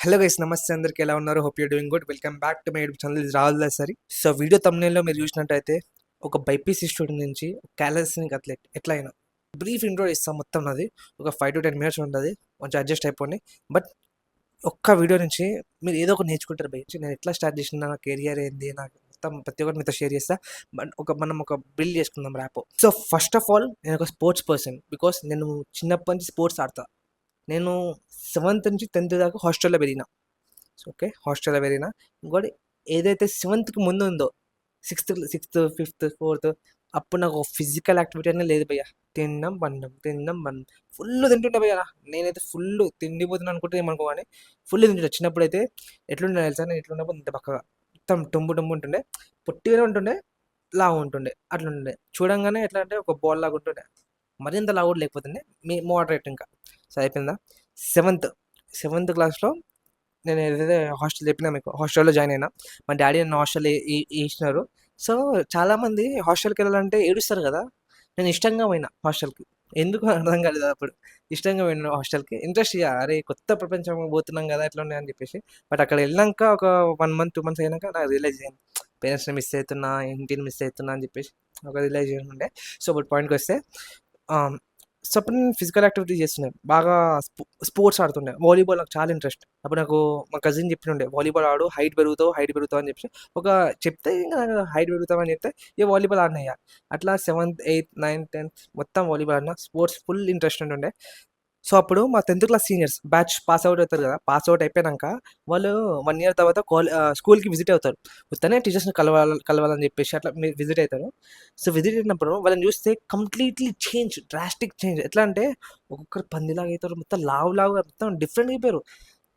Hello guys, నమస్తే. అందరికి ఎలా ఉన్నారు? Hope you doing good. Welcome back to my YouTube channel Rahul Dasari. So video thumbnail లో మీరు చూసినట్టయితే ఒక బైపీసీ స్టూడెంట్ నుంచి క్యాలిస్టెనిక్ అథ్లెట్ ఎట్లా అయినా బ్రీఫ్ ఇంట్రో ఇస్తాం. మొత్తం అది ఒక 5 to 10 minutes ఉంటుంది. కొంచెం అడ్జస్ట్ అయిపోండి. బట్ ఒక్క వీడియో నుంచి మీరు ఏదో ఒకటి నేర్చుకుంటారు. బై నేను ఎట్లా స్టార్ట్ చేసిన, నా కెరియర్ ఏంది, నాకు మొత్తం ప్రతి ఒక్కటి మీతో షేర్ చేస్తా. బట్ మనం ఒక బిల్డ్ చేసుకుందాం rap. So first of all నేను ఒక స్పోర్ట్స్ పర్సన్. బికాస్ నేను చిన్నప్పటి నుంచి స్పోర్ట్స్ ఆడతా. నేను 7th నుంచి 10th దాకా హాస్టల్లో పెరిగిన. ఓకే, హాస్టల్లో పెరిగిన. ఇంకోటి ఏదైతే 7th ముందు ఉందో, సిక్స్త్, ఫిఫ్త్, ఫోర్త్, అప్పుడు నాకు ఫిజికల్ యాక్టివిటీ అనేది లేదు భయ్య. తిన్నాం బండం, తిన్నాం బండం, ఫుల్ తింటుండే భయ్య. నేనైతే ఫుల్ తిండిపోతున్నాను అనుకుంటే ఏమనుకో, కానీ ఫుల్ తింటుండే. చిన్నప్పుడు అయితే ఎట్లుండే తెలుసా, నేను ఇట్లున్నప్పుడు ఇంత పక్కగా మొత్తం టొంబు టొంబు ఉంటుండే, పొట్టిగానే ఉంటుండే, లావు ఉంటుండే, అట్లుంటుండే. చూడంగానే ఎట్లా అంటే ఒక బాల్ లాగా ఉంటుండే. మరింత లావు కూడా లేకపోతుండే, మోడరేట్ ఇంకా. సో అయిపోయిందా. సెవెంత్ క్లాస్లో నేను ఏదైతే హాస్టల్ చెప్పినా మీకు, హాస్టల్లో జాయిన్ అయినా. మా డాడీ నన్ను హాస్టల్ వేసినారు. సో చాలామంది హాస్టల్కి వెళ్ళాలంటే ఏడుస్తారు కదా. నేను ఇష్టంగా పోయినా హాస్టల్కి. ఎందుకు అర్థం కాలేదు అప్పుడు. ఇష్టంగా పోయినా హాస్టల్కి. ఇంట్రెస్ట్ ఇక, అరే కొత్త ప్రపంచం పోతున్నాం కదా ఎట్లా ఉన్నాయి అని చెప్పేసి. బట్ అక్కడ వెళ్ళాక ఒక 1 month 2 months అయినాక నాకు రియలైజ్ అయ్యింది, పేరెంట్స్ని మిస్ అవుతున్నా, ఇంటిని మిస్ అవుతున్నా అని చెప్పేసి ఒక రియలైజేషన్ ఉండే. సో ఇప్పుడు పాయింట్కి వస్తే, సో అప్పుడు నేను ఫిజికల్ యాక్టివిటీ చేస్తున్నాను బాగా. స్పోర్ట్స్ ఆడుతుండే. వాలీబాల్ నాకు చాలా ఇంట్రెస్ట్. అప్పుడు నాకు మా కజిన్ చెప్తుండే, వాలీబాల్ ఆడు, హైట్ పెరుగుతావు అని చెప్పి ఒక చెప్తే, ఇంకా హైట్ పెరుగుతావు అని చెప్తే ఈ వాలీబాల్ ఆడినాయి. అట్లా 7th 8th 9th 10th మొత్తం వాలీబాల్ ఆడినా. స్పోర్ట్స్ ఫుల్ ఇంట్రెస్ట్ ఉంటుండే. సో అప్పుడు మా 10th class seniors batch pass out అవుతారు కదా. పాస్ అవుట్ అయిపోయాక వాళ్ళు 1 year తర్వాత స్కూల్కి విజిట్ అవుతారు. ఉత్తనే టీచర్స్ని కలవాలని చెప్పేసి అట్లా విజిట్ అవుతారు. సో విజిట్ అయినప్పుడు వాళ్ళని చూస్తే కంప్లీట్లీ డ్రాస్టిక్ చేంజ్. ఎట్లా అంటే ఒక్కొక్కరు పందిలాగా అవుతారు, మొత్తం లావులాగా, మొత్తం డిఫరెంట్ అయిపోయారు.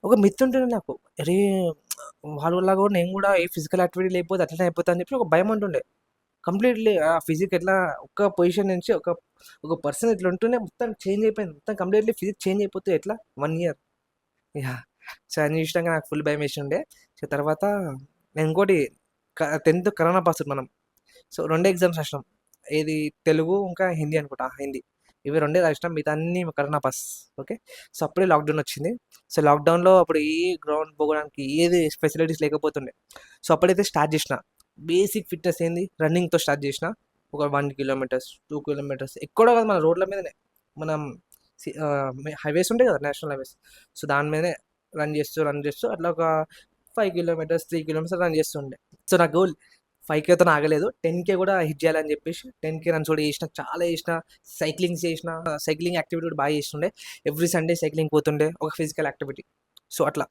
ఒక మిత్ ఉంటుండే నాకు, అరే వాళ్ళలాగా నేను కూడా ఏ ఫిజికల్ యాక్టివిటీ లేకపోతే అట్లనే అయిపోతా అని చెప్పి ఒక భయం ఉంటుండే. కంప్లీట్లీ ఆ ఫిజిక్ ఎట్లా ఒక్క పొజిషన్ నుంచి ఒక ఒక పర్సన్ ఇట్లా ఉంటూనే మొత్తం చేంజ్ అయిపోయింది. మొత్తం కంప్లీట్లీ ఫిజిక్స్ చేంజ్ అయిపోతే ఎట్లా 1 year. యాహ్! సో అన్ని ఇష్టంగా నాకు ఫుల్ భయం వేసి ఉండే. సో తర్వాత నేను ఇంకోటి 10th కరోనా పాస్ మనం. సో 2 ఎగ్జామ్స్ రాసినాం. ఏది తెలుగు ఇంకా హిందీ అనుకుంటా. హిందీ ఇవి 2 రాసినాం. మిగతా అన్ని కరోనా పాస్. ఓకే. సో అప్పుడే లాక్డౌన్ వచ్చింది. సో లాక్డౌన్లో అప్పుడు ఏ గ్రౌండ్ పోవడానికి ఏది ఫెసిలిటీస్ లేకపోతుండే. సో అప్పుడైతే స్టార్ట్ చేసిన బేసిక్ ఫిట్నెస్ ఏంది, రన్నింగ్తో స్టార్ట్ చేసిన. ఒక 1 kilometers 2 kilometers ఎక్కడో కాదు, మన రోడ్ల మీదనే. మనం హైవేస్ ఉంటాయి కదా, నేషనల్ హైవేస్. సో దాని మీదనే రన్ చేస్తూ అట్లా ఒక 5 kilometers 3 kilometers రన్ చేస్తుండే. సో నా గోల్ 5K అయితే ఆగలేదు, 10K కూడా హిట్ చేయాలని చెప్పేసి 10K రన్స్ కూడా చేసిన, చాలా చేసిన. సైక్లింగ్ యాక్టివిటీ కూడా బాగా చేస్తుండే. ఎవ్రీ సండే సైక్లింగ్ పోతుండే, ఒక ఫిజికల్ యాక్టివిటీ. సో అట్లా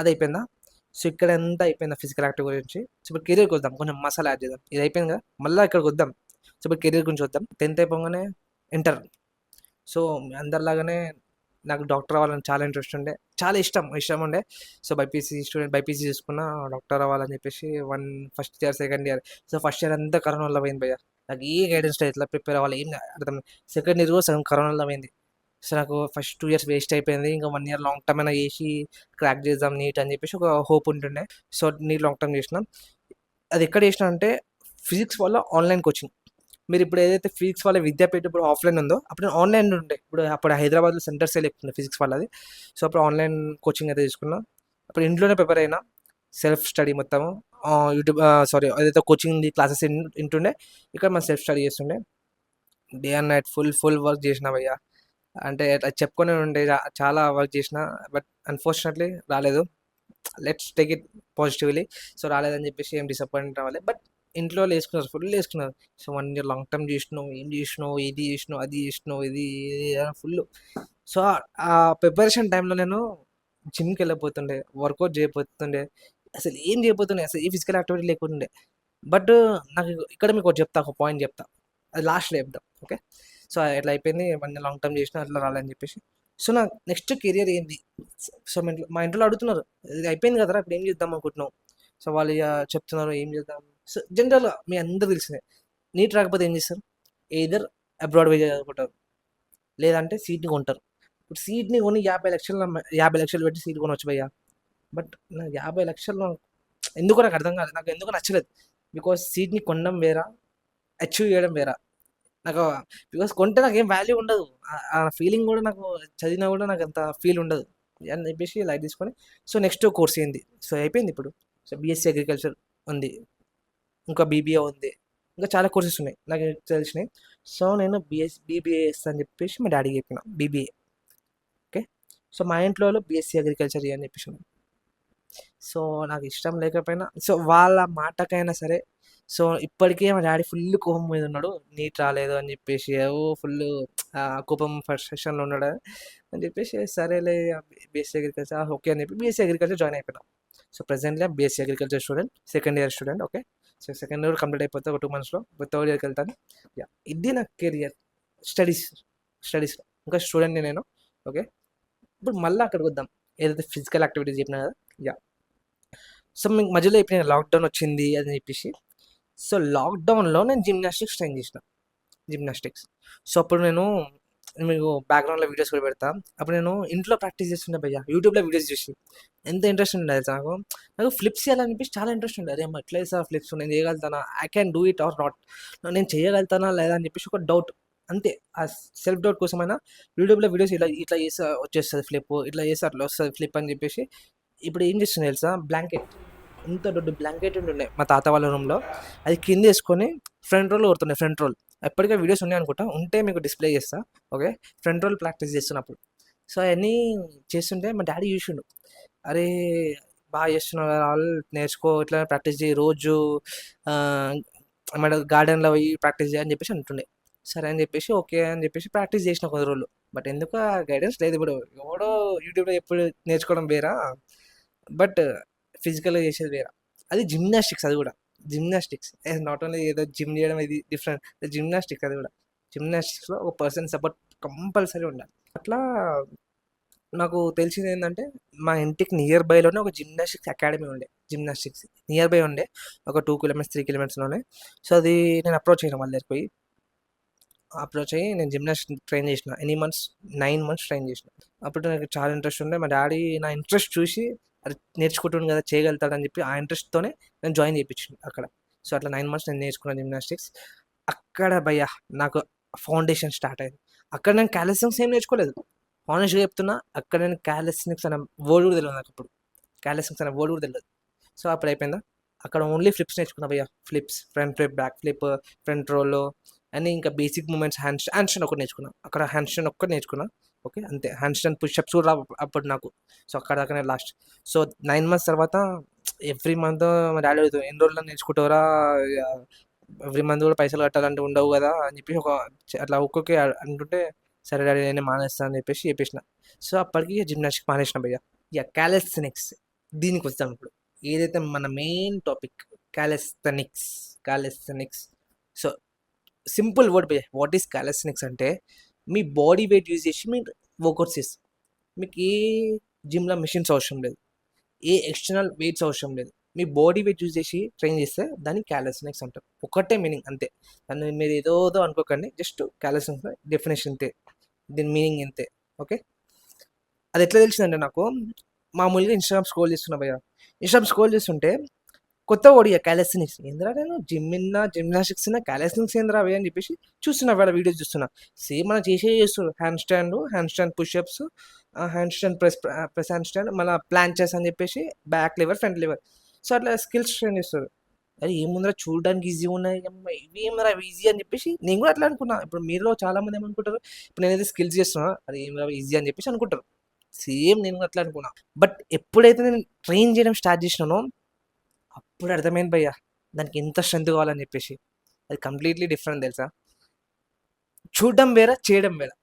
అది అయిపోయిందా. సో ఇక్కడ అంతా అయిపోయిందా ఫిజికల్ యాక్టివిటీ గురించి. సో ఇప్పుడు కెరీర్కి వద్దాం, కొంచెం మసాలా యాడ్ చేద్దాం. ఇది అయిపోయింది కదా, మళ్ళీ ఇక్కడికి వద్దాం. సో ఇప్పుడు కెరీర్ గురించి వద్దాం. 10th అయిపోగానే ఇంటర్. సో అందరిలాగానే నాకు డాక్టర్ అవ్వాలని చాలా ఇంట్రెస్ట్ ఉండే, చాలా ఇష్టం ఉండే. సో బైపీసీ తీసుకున్న, డాక్టర్ అవ్వాలని చెప్పేసి first year second year. So first year అంతా కరోనాలో పోయింది భయ్య. నాకు ఏ గైడెన్స్ లేదు, ఎట్లా ప్రిపేర్ అవ్వాలి ఏం అర్థం. సెకండ్ ఇయర్ కూడా సగం కరోనాలో పోయింది. సో నాకు ఫస్ట్ 2 years వేస్ట్ అయిపోయింది. ఇంకా 1 year లాంగ్ టర్మ్ అయినా చేసి క్రాక్ చేద్దాం నీట్ అని చెప్పేసి ఒక హోప్ ఉంటుండే. సో నీట్ లాంగ్ టర్మ్ చేసినాం. అది ఎక్కడ చేసినా అంటే ఫిజిక్స్ వల్ల ఆన్లైన్ కోచింగ్. మీరు ఇప్పుడు ఏదైతే ఫిజిక్స్ వాళ్ళ విద్యాపీఠ ఇప్పుడు ఆఫ్లైన్ ఉందో, అప్పుడు నేను ఆన్లైన్ ఉండే. అప్పుడు హైదరాబాద్లో సెంటర్సే లేకుండా ఫిజిక్స్ వాళ్ళది. సో అప్పుడు ఆన్లైన్ కోచింగ్ అయితే తీసుకున్నా. అప్పుడు ఇంట్లోనే ప్రిపేర్ అయినా, సెల్ఫ్ స్టడీ మొత్తము. యూట్యూబ్ ఏదైతే కోచింగ్ క్లాసెస్ ఇంటుండే, ఇక్కడ మనం సెల్ఫ్ స్టడీ చేస్తుండే. Day and night full work చేసిన భయ్య. అంటే అట్లా చెప్పుకొని ఉండే చాలా వర్క్ చేసిన. బట్ అన్ఫార్చునేట్లీ రాలేదు. Let's take it positively. So రాలేదని చెప్పేసి ఏం డిసప్పాయింట్ అవ్వాలి. బట్ ఇంట్లో వాళ్ళు వేసుకున్నారు, ఫుల్ వేసుకున్నారు. సో 1 year లాంగ్ టర్మ్ చేసినావు, ఏం చేసినావు, ఇది చేసినావు, అది చేసినావు, ఇది ఫుల్. సో ఆ ప్రిపరేషన్ టైంలో నేను జిమ్కి వెళ్ళిపోతుండే, వర్కౌట్ చేయబోతుండే, అసలు ఏం చేయబోతుండే, అసలు ఏ ఫిజికల్ యాక్టివిటీ లేకుండే. బట్ నాకు ఇక్కడ మీకు ఒకటి చెప్తా, ఒక పాయింట్ చెప్తా, అది లాస్ట్లో చెప్తాం. ఓకే. సో ఎట్లా అయిపోయింది, 1 year లాంగ్ టర్మ్ చేసిన, అట్లా రాలేదని చెప్పేసి. సో నా నెక్స్ట్ కెరియర్ ఏంది. సో మా ఇంట్లో అడుగుతున్నారు, ఇది అయిపోయింది కదరా, ఇప్పుడు ఏం చేద్దాం అనుకుంటున్నావు. సో వాళ్ళు ఇక చెప్తున్నారు ఏం చేద్దాం. సో జనరల్గా మీ అందరూ తెలిసిందే, నీట్ రాకపోతే ఏం చేస్తారు, ఎయిదర్ అబ్రాడ్ పోయి చదువుకుంటారు, లేదంటే సీట్ని కొంటారు. ఇప్పుడు సీట్ని కొని 50 లక్షలు పెట్టి సీట్ కొనవచ్చు భయ్యా. బట్ నాకు 50 లక్షలు ఎందుకో నాకు అర్థం కాలేదు, నాకు ఎందుకో నచ్చలేదు. బికాస్ సీట్ని కొనడం వేరా, అచీవ్ చేయడం వేరా. నాకు బికాస్ కొంటే నాకు ఏం వాల్యూ ఉండదు. ఆ ఫీలింగ్ కూడా నాకు చదివినా కూడా నాకు అంత ఫీల్ ఉండదు. అని చెప్పేసి లైట్ తీసుకొని సో నెక్స్ట్ కోర్స్ ఏంది సో అయిపోయింది ఇప్పుడు. సో బీఎస్సీ అగ్రికల్చర్ ఉంది, ఇంకా బీబీఏ ఉంది, ఇంకా చాలా కోర్సెస్ ఉన్నాయి నాకు తెలిసినాయి. సో నేను బీబీఏ అని చెప్పేసి మా డాడీకి చెప్పిన బీబీఏ. ఓకే, సో మా ఇంట్లో వాళ్ళు బీఎస్సీ అగ్రికల్చర్ అని చెప్పేసి ఉన్నారు. సో నాకు ఇష్టం లేకపోయినా సో వాళ్ళ మాటకైనా సరే సో ఇప్పటికే మా డాడీ ఫుల్ కోపం మీద ఉన్నాడు, నీట్ రాలేదు అని చెప్పేసి ఫుల్ కోపం ఫ్రస్ట్రేషన్లో ఉన్నాడు అని చెప్పేసి సరేలే బీఎస్సీ అగ్రికల్చర్ ఓకే అని చెప్పి బీఎస్సీ అగ్రికల్చర్ జాయిన్ అయిపోయినా. So presently BSc agriculture student, second year student. Okay, so second year complete అయిపోతే ఒక 2 monthsలో థర్డ్ ఇయర్కి వెళ్తాను. యా, ఇది నా కెరియర్. స్టడీస్ ఇంకా స్టూడెంట్ని నేను. ఓకే, ఇప్పుడు మళ్ళీ అక్కడికి వద్దాం, ఏదైతే ఫిజికల్ యాక్టివిటీస్ చెప్పినా కదా. యా, సో మీకు మధ్యలో ఎప్పుడైనా లాక్డౌన్ వచ్చింది అని చెప్పేసి సో లాక్డౌన్లో నేను జిమ్నాస్టిక్స్ ట్రైన్ చేసిన. సో అప్పుడు నేను మీకు బ్యాక్గ్రౌండ్లో వీడియోస్ కూడా పెడతా. అప్పుడు నేను ఇంట్లో ప్రాక్టీస్ చేస్తుండే భయ్య, యూట్యూబ్లో వీడియోస్ చూసి ఎంత ఇంట్రెస్ట్ ఉండే నాకు ఫ్లిప్స్ చేయాలని చెప్పేసి చాలా ఇంట్రెస్ట్ ఉండే. అరే ఎట్లా చేస్తా ఫ్లిప్స్, నేను చేయగలుగుతానా, I can do it or not, నేను చేయగలుగుతానా లేదా అని చెప్పేసి ఒక డౌట్ అంతే. ఆ సెల్ఫ్ డౌట్ కోసమైనా యూట్యూబ్లో వీడియోస్ ఇట్లా చేస్తే వచ్చేస్తుంది ఫ్లిప్, ఇట్లా చేస్తే అట్లా వస్తుంది ఫ్లిప్ అని చెప్పేసి ఇప్పుడు ఏం చేస్తుంది తెలుసా, బ్లాంకెట్, ఇంత దొడ్డు బ్లాంకెట్ ఉంటుండే మా తాత వాళ్ళ రూమ్లో, అది కింద వేసుకొని ఫ్రంట్ రోల్ కొడుతుండే. ఫ్రంట్ రోల్ ఎప్పటికే వీడియోస్ ఉన్నాయి అనుకుంటా, ఉంటే మీకు డిస్ప్లే చేస్తా. ఓకే, ఫ్రంట్ రోల్ ప్రాక్టీస్ చేస్తున్నప్పుడు సో అవన్నీ చేస్తుంటే మా డాడీ చూసిండు, అరే బాగా చేస్తున్నావు కదా, వాళ్ళు నేర్చుకో, ఇట్లా ప్రాక్టీస్ చేయి రోజు, మన గార్డెన్లో పోయి ప్రాక్టీస్ చేయని చెప్పేసి అంటుండే. సరే అని చెప్పేసి ఓకే అని చెప్పేసి ప్రాక్టీస్ చేసిన కొద్ది రోజులు. బట్ ఎందుకు గైడెన్స్ లేదు. ఇప్పుడు ఎవడో యూట్యూబ్లో ఎప్పుడు నేర్చుకోవడం వేరా, బట్ ఫిజికల్గా చేసేది వేరా. అది జిమ్నాస్టిక్స్, అది కూడా జిమ్నాస్టిక్స్, నాట్ ఓన్లీ ఏదో జిమ్ చేయడం, ఇది డిఫరెంట్. జిమ్నాస్టిక్స్ అది కూడా. జిమ్నాస్టిక్స్లో ఒక పర్సన్ సపోర్ట్ కంపల్సరీ ఉండాలి. అట్లా నాకు తెలిసింది ఏంటంటే మా ఇంటికి నియర్ బైలోనే ఒక జిమ్నాస్టిక్స్ అకాడమీ ఉండే. జిమ్నాస్టిక్స్ నియర్ బై ఉండే, ఒక 2 kilometers 3 kilometersలోనే. సో అది నేను అప్రోచ్ అయినా వాళ్ళ దగ్గరికి పోయి, అప్రోచ్ అయ్యి నేను జిమ్నాస్టిక్స్ ట్రైన్ చేసిన. ఎన్ని మంత్స్, 9 months ట్రైన్ చేసిన. అప్పుడు నాకు చాలా ఇంట్రెస్ట్ ఉండే. మా డాడీ నా ఇంట్రెస్ట్ చూసి అది నేర్చుకుంటుంది కదా, చేయగలుగుతాడని చెప్పి ఆ ఇంట్రెస్ట్తోనే నేను జాయిన్ చేయించింది అక్కడ. సో అట్లా 9 months నేను నేర్చుకున్న జిమ్నాస్టిక్స్. అక్కడ భయ్యా నాకు ఫౌండేషన్ స్టార్ట్ అయింది. అక్కడ నేను క్యాలిస్టిక్స్ ఏం నేర్చుకోలేదు, హానెస్ట్గా చెప్తున్నా. అక్కడ నేను క్యాలిస్టిక్స్ అనే వర్డ్ కూడా తెలియదు నాకు. అప్పుడు క్యాలిస్టిక్స్ అనే వర్డ్ కూడా తెలియదు. సో అప్పుడు అయిపోయిందా, అక్కడ ఓన్లీ ఫ్లిప్స్ నేర్చుకున్నా భయ్యా. Flips, front flip, back flip, front రోల్లో అని ఇంకా బేసిక్ మూమెంట్స్, హ్యాండ్ స్టాండ్ ఒకటి నేర్చుకున్నా. అక్కడ హ్యాండ్ స్టాండ్ ఒక్కటి నేర్చుకున్నా. ఓకే, అంతే. హ్యాండ్ స్టాండ్ పుషప్స్ కూడా అప్పుడు నాకు. సో అక్కడ దాకానే లాస్ట్. సో 9 months తర్వాత ఎవ్రీ మంత్ మా డాడీ అడుగుతాడు, ఎన్ని రోజుల్లో నేర్చుకుంటారా, ఎవ్రీ మంత్ కూడా పైసలు కట్టాలంటే ఉండవు కదా అని చెప్పి అట్లా ఒక్కొక్క అంటుంటే, సరే డాడీ నేనే మానేస్తాను అని చెప్పేసి చెప్పేసిన. సో అప్పటికి జిమ్నాస్టిక్ మానేసిన భయ్య. ఇక క్యాలిస్థెనిక్స్ దీనికి వస్తాం ఇప్పుడు. ఏదైతే మన main topic callisthenics. So simple word భయ్య, వాట్ ఈస్ క్యాలిస్థెనిక్స్ అంటే మీ బాడీ వెయిట్ యూజ్ చేసి మీరు వర్కౌట్స్ చేస్తారు. మీకు ఏ జిమ్లో మిషన్స్ అవసరం లేదు, ఏ ఎక్స్టర్నల్ వెయిట్స్ అవసరం లేదు. మీ బాడీ వెయిట్ యూజ్ చేసి ట్రైన్ చేస్తే దాన్ని క్యాలిస్థెనిక్స్ అంటారు. ఒకటే మీనింగ్ అంతే, దాన్ని మీరు ఏదో అనుకోకండి. జస్ట్ క్యాలిస్థెనిక్స్ డెఫినేషన్ అంతే, దీని మీనింగ్ ఇంతే. ఓకే, అది ఎట్లా తెలిసిందంటే నాకు మామూలుగా ఇన్స్టాగ్రామ్ స్క్రోల్ చేస్తున్నా భయ్య. ఇన్స్టాగ్రామ్ స్క్రోల్ చేస్తుంటే కొత్త ఓడియా క్యాలిస్థెనిక్స్ ఏంద్రా, నేను జిమ్నాస్టిక్స్ క్యాలిస్థెనిక్స్ ఏంద్రా అవి అని చెప్పేసి చూస్తున్నా, వాళ్ళ వీడియోస్ చూస్తున్నా. సేమ్ మనం చేస్తున్నారు, hand stand push-ups, hand stand press hand stand, మళ్ళీ ప్లాంచెస్ అని చెప్పేసి back liver, front liver. So అట్లా స్కిల్స్ ట్రైన్ చేస్తారు. అది ఏముందిరా చూడడానికి ఈజీ ఉన్నాయి, ఇవి ఏమరా ఈజీ అని చెప్పేసి నేను కూడా అట్లా అనుకున్నా. ఇప్పుడు మీలో చాలా మంది ఏమనుకుంటారు, ఇప్పుడు నేనైతే స్కిల్స్ చేస్తున్నా అది ఏమరా ఈజీ అని చెప్పేసి అనుకుంటారు. సేమ్ నేను కూడా అట్లా అనుకున్నా. బట్ ఎప్పుడైతే నేను ట్రైన్ చేయడం స్టార్ట్ చేసినానో అప్పుడు అర్థమైంది భయ్య, దానికి ఎంత స్ట్రెంత్ కావాలని చెప్పేసి. అది కంప్లీట్లీ డిఫరెంట్ తెలుసా, చూడడం వేరే, చేయడం వేరే.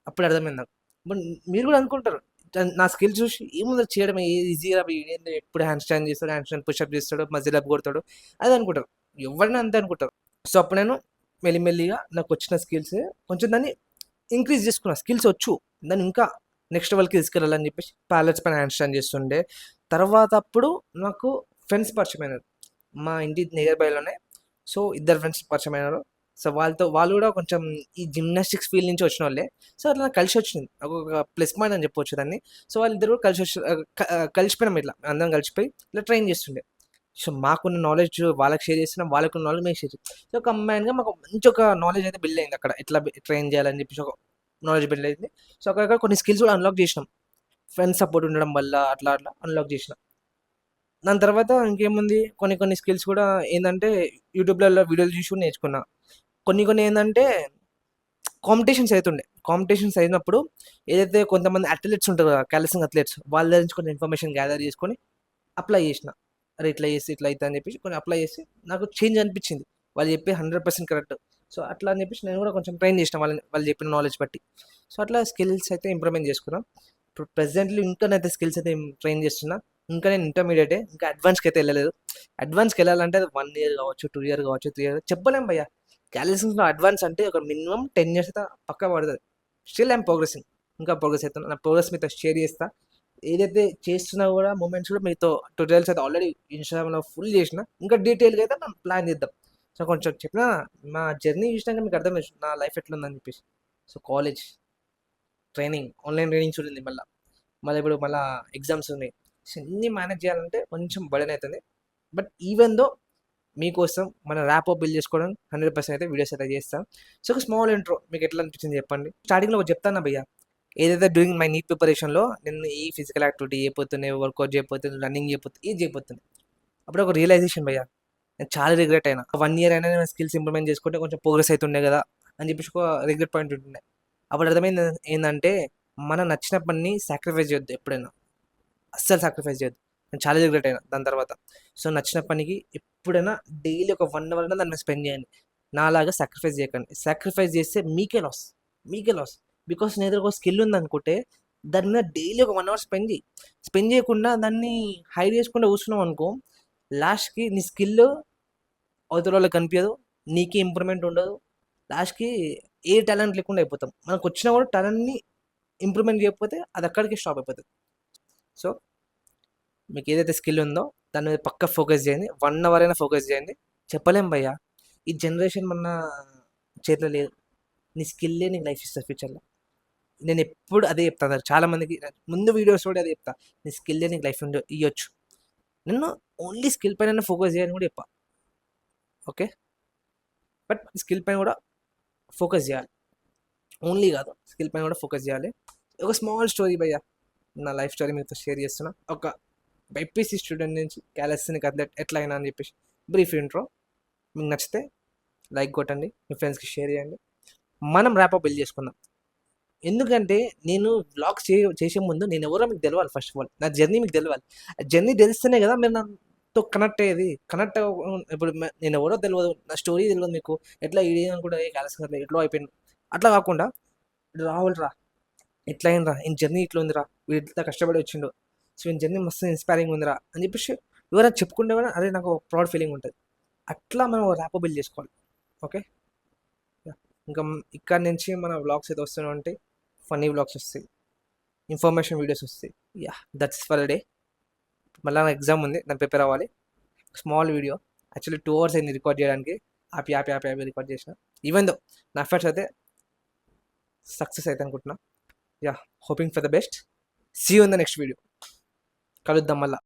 అప్పుడు అర్థమైంది నాకు. బట్ మీరు కూడా అనుకుంటారు నా స్కిల్ చూసి ఏముందో చేయడం ఈజీగా, ఎప్పుడు హ్యాండ్ స్టాండ్ చేస్తాడు, హ్యాండ్ స్టాండ్ పుషప్ చేస్తాడు, మజిల్ అప్ కొడతాడు, అది అనుకుంటారు. ఎవరైనా అంతే అనుకుంటారు. సో అప్పుడు నేను మెల్లిమెల్లిగా నాకు వచ్చిన స్కిల్స్ కొంచెం దాన్ని ఇంక్రీజ్ చేసుకున్నా. స్కిల్స్ వచ్చు, దాన్ని ఇంకా నెక్స్ట్ లెవెల్కి తీసుకెళ్ళాలని చెప్పేసి ప్యాలెట్స్ పైన హ్యాండ్ స్టాండ్ చేస్తుండే. తర్వాత అప్పుడు నాకు ఫ్రెండ్స్ పరిచయం అయినారు మా ఇంటి నియర్ బైలోనే. సో ఇద్దరు ఫ్రెండ్స్ పరిచయం అయినారు. సో వాళ్ళు కూడా కొంచెం ఈ జిమ్నాస్టిక్స్ ఫీల్డ్ నుంచి వచ్చిన వాళ్ళే. సో అట్లా నాకు కలిసి వచ్చింది, ఒక ప్లస్ పాయింట్ అని చెప్పొచ్చు దాన్ని. సో వాళ్ళిద్దరు కూడా కలిసిపోయినాం, ఇట్లా అందరం కలిసిపోయి ఇట్లా ట్రైన్ చేస్తుండే. సో మాకున్న నాలెడ్జ్ వాళ్ళకి షేర్ చేస్తున్నాం, వాళ్ళకున్న నాలెడ్జ్ మేము షేర్ చేస్తాం. సో కంబైన్గా మాకు మంచి ఒక నాలెడ్జ్ అయితే బిల్డ్ అయింది అక్కడ, ఎట్లా ట్రైన్ చేయాలని చెప్పేసి ఒక నాలెడ్జ్ బిల్డ్ అయింది. సో అక్కడ కొన్ని స్కిల్స్ కూడా అన్లాక్ చేసినాం. ఫ్రెండ్స్ సపోర్ట్ ఉండడం వల్ల అట్లా అట్లా అన్లాక్ చేసిన. దాని తర్వాత ఇంకేముంది కొన్ని కొన్ని స్కిల్స్ కూడా ఏందంటే యూట్యూబ్‌లలో వీడియోలు చూసి కూడా నేర్చుకున్నా. కొన్ని కొన్ని ఏందంటే కాంపిటీషన్స్ అయితుండే. కాంపిటీషన్స్ అయినప్పుడు ఏదైతే కొంతమంది అథ్లెట్స్ ఉంటారు కదా! కాలిస్థినిక్ అథ్లెట్స్ వాళ్ళ దగ్గర నుంచి కొన్ని ఇన్ఫర్మేషన్ గ్యాదర్ చేసుకొని అప్లై చేసిన. అరే! ఇట్లా చేస్తే ఇట్లా అయితదని చెప్పేసి కొన్ని అప్లై చేసి నాకు చేంజ్ అనిపించింది. వాళ్ళు చెప్పేది 100% కరెక్ట్. సో, అట్లా అని చెప్పేసి నేను కూడా కొంచెం ట్రైన్ చేసిన వాళ్ళని వాళ్ళు చెప్పిన నాలెడ్జ్ బట్టి. సో, అట్లా స్కిల్స్ అయితే ఇంప్రూవ్‌మెంట్ చేసుకున్నా. ఇప్పుడు ప్రెజెంట్‌లీ ఇంకానైతే స్కిల్స్ అయితే ట్రైన్ చేస్తున్నా. ఇంకా నేను ఇంటర్మీడియేటే. ఇంకా అడ్వాన్స్‌కైతే ఎళ్ళలేదు. అడ్వాన్స్‌కెళ్ళాలంటే అది 1 ఇయర్ కావచ్చు, 2 ఇయర్ కావచ్చు, 3 ఇయర్ చెప్పలేం భయ్యా. కాలిస్టెనిక్స్‌లో అడ్వాన్స్ అంటే ఒక మినిమమ్ 10 ఇయర్స్ అయితే పక్కా పడతది. Still I'm progressing. ఇంకా ప్రోగ్రెస్ అయితున్నా. నా ప్రోగ్రెస్ మీతో షేర్ చేస్తా. ఏదైతే చేస్తున్నా కూడా మూమెంట్స్ కూడా మీతో ట్యుటోరియల్స్ అయితే ఆల్రెడీ ఇన్‌స్టాగ్రామ్‌లో ఫుల్ చేసిన. ఇంకా డీటెయిల్‌గా అయితే మనం ప్లాన్ చేద్దాం. సో, కొంచెం చెప్పినా నా జర్నీ చూసినాక మీకు అర్థమైంది నా లైఫ్ ఎట్లుందని చెప్పేసి. So, college, training, online trainings ఉంది మళ్ళా. మళ్ళీ ఇప్పుడు మళ్ళా ఎగ్జామ్స్ ఉన్నాయి. సో, ఇన్ని మేనేజ్ చేయాలంటే కొంచెం బర్డెన్ అయితుంది. బట్ ఈవెన్ దో మీకోసం మన ర్యాపో బిల్డ్ చేసుకోవడం 100% అయితే వీడియోస్ అయితే చేస్తాం. సో, ఒక స్మాల్ ఇంట్రో మీకు ఎట్లా అనిపించింది చెప్పండి. స్టార్టింగ్‌లో ఒకటి చెప్తాను భయ్య. ఏదైతే డ్యూరింగ్ మై నీట్ ప్రిపరేషన్‌లో నేను ఈ ఫిజికల్ యాక్టివిటీ చేయకపోతుండే, వర్కౌట్ చేయకపోతుండే, రన్నింగ్ చేయకపోతే ఏది చేయకపోతుండే. అప్పుడు ఒక రియలైజేషన్ భయ్య. నేను చాలా రిగ్రెట్ అయినా. 1 ఇయర్ అయినా నేను స్కిల్స్ ఇంప్రూవ్‌మెంట్ చేసుకుంటే కొంచెం ప్రోగ్రెస్ అయితుండే కదా! అని చెప్పేసి ఒక రిగ్రెట్ పాయింట్ ఉంటుండే. అప్పుడు అర్థమైంది ఏందంటే మనం నచ్చిన పనిని సాక్రిఫైస్ చేయొద్దు ఎప్పుడైనా. అస్సలు సాక్రిఫైస్ చేయొద్దు. నేను చాలా రిగ్రెట్ అయినా దాని తర్వాత. సో, నచ్చిన పనికి ఎప్పుడైనా డైలీ ఒక 1 అవర్ అయినా దాని మీద స్పెండ్ చేయండి. నాలాగా సాక్రిఫైస్ చేయకండి. సాక్రిఫైస్ చేస్తే మీకే లాస్. మీకే లాస్. బికాస్ నీ దగ్గర ఒక స్కిల్ ఉందనుకుంటే దాని మీద డైలీ ఒక 1 అవర్ స్పెండ్ చెయ్యి. స్పెండ్ చేయకుండా దాన్ని హైడ్ చేసుకుంటూ కూర్చున్నావనుకో లాస్ట్‌కి నీ స్కిల్ అవతలోళ్ళకి కనిపియదు. నీకే ఇంప్రూవ్‌మెంట్ ఉండదు. లాస్ట్‌కి ఏ టాలెంట్ లేకుండా అయిపోతాం. మనకొచ్చినా కూడా టాలెంట్‌ని ఇంప్రూవ్‌మెంట్ చేయకపోతే అది అక్కడికే స్టాప్ అయిపోతది. సో, మీకేదైతే స్కిల్ ఉందో దాని మీద పక్కా ఫోకస్ చేయండి. 1 అవర్ అయినా ఫోకస్ చేయండి. చెప్పలేం భయ్యా! ఈ జనరేషన్ మన చేతిలో లేదు. నీ స్కిల్లే నీకు లైఫ్ ఇస్తది ఫ్యూచర్‌లో. నేనెప్పుడు అదే చెప్తా చాలా మందికి ముందు వీడియోస్ కూడా అదే చెప్తా. నీ స్కిల్లే నీకు లైఫ్ ఇయ్యొచ్చు. నేను ఓన్లీ స్కిల్ పైననే ఫోకస్ చేయని కూడా చెప్పా. ఓకే. బట్ స్కిల్ పైన కూడా ఫోకస్ చేయాలి. ఓన్లీ కాదు. స్కిల్ పైన కూడా ఫోకస్ చేయాలి. ఒక స్మాల్ స్టోరీ భయ్యా! నా లైఫ్ స్టోరీ మీతో షేర్ చేస్తున్నా. ఒక బైపీసీ స్టూడెంట్ నుంచి కాలిస్థెనిక్ అథ్లెట్ ఎట్లా అయినా అని చెప్పేసి బ్రీఫ్ ఇంట్రో. మీకు నచ్చితే లైక్ కొట్టండి. మీ ఫ్రెండ్స్‌కి షేర్ చేయండి. మనం ర్యాపో బిల్డ్ చేసుకుందాం. ఎందుకంటే నేను వ్లాగ్స్ చేసే ముందు నేనెవరో మీకు తెలవాలి ఫస్ట్ ఆఫ్ ఆల్. నా జర్నీ మీకు తెలవాలి. ఆ జర్నీ తెలిస్తేనే కదా మీరు నాతో కనెక్ట్ అయ్యేది. కనెక్ట్ ఇప్పుడు నేనెవరో తెలవదు. నా స్టోరీ తెలవదు మీకు. ఎట్లా ఈడనుకుంటే ఏ కాలిస్థెనిక్ ఎట్లో అయిపోయిండు. అట్లా కాకుండా రాహుల్‌రా ఇట్లా అయిందిరా. ఈయన జర్నీ ఇట్లా ఉందిరా. వీడు ఇంత కష్టపడి వచ్చిండు. సో, ఈయన జర్నీ మస్తు ఇన్స్పైరింగ్ ఉందిరా అని చెప్పేసి ఎవరైనా చెప్పుకుంటే కూడా అరే నాకు ప్రౌడ్ ఫీలింగ్ ఉంటది. అట్లా మనం ర్యాపో బిల్డ్ చేసుకోవాలి. ఓకే. యాహ్! ఇంకా ఇక్కడి నుంచి మన వ్లాగ్స్ అయితే వస్తూనే ఉంటాయి. ఫన్నీ వ్లాగ్స్ వస్తాయి. ఇన్ఫర్మేషన్ వీడియోస్ వస్తాయి. యాహ్! That's for day. మళ్ళా నాకు ఎగ్జామ్ ఉంది. దానికి ప్రిపేర్ అవ్వాలి. Small video. యాక్చువల్లీ 2 అవర్స్ అయింది రికార్డ్ చేయడానికి. ఆపి రికార్డ్ చేసిన. ఈవెన్ దో నా ఎఫర్ట్స్ అయితే సక్సెస్ అయితాయి అనుకుంటున్నా. Yeah! Hoping for the best. See you in the next video. కలుద్దాం మళ్ళా.